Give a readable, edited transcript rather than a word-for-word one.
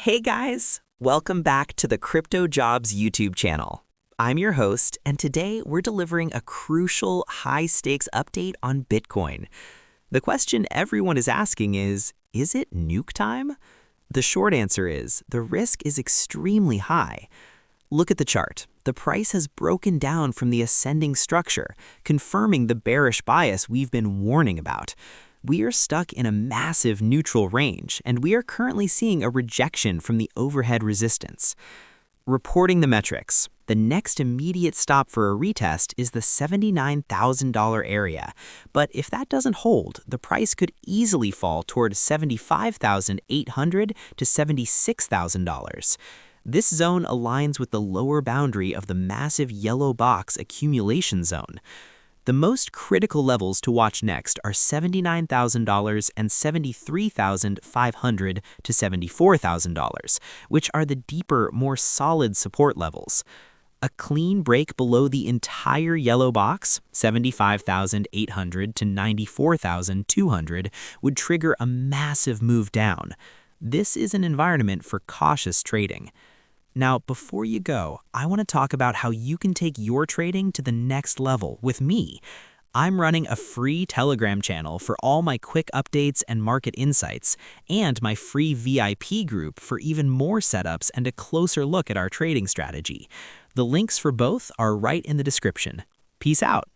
Hey guys, welcome back to the CryptoJobs YouTube channel. I'm your host, and today we're delivering a crucial high-stakes update on Bitcoin. The question everyone is asking is it nuke time? The short answer is, the risk is extremely high. Look at the chart. The price has broken down from the ascending structure, confirming the bearish bias we've been warning about. We are stuck in a massive neutral range, and we are currently seeing a rejection from the overhead resistance. Reporting the metrics, the next immediate stop for a retest is the $79,000 area, but if that doesn't hold, the price could easily fall toward $75,800 to $76,000. This zone aligns with the lower boundary of the massive yellow box accumulation zone. The most critical levels to watch next are $79,000 and $73,500 to $74,000, which are the deeper, more solid support levels. A clean break below the entire yellow box, $75,800 to $94,200, would trigger a massive move down. This is an environment for cautious trading. Now, before you go, I want to talk about how you can take your trading to the next level with me. I'm running a free Telegram channel for all my quick updates and market insights, and my free VIP group for even more setups and a closer look at our trading strategy. The links for both are right in the description. Peace out.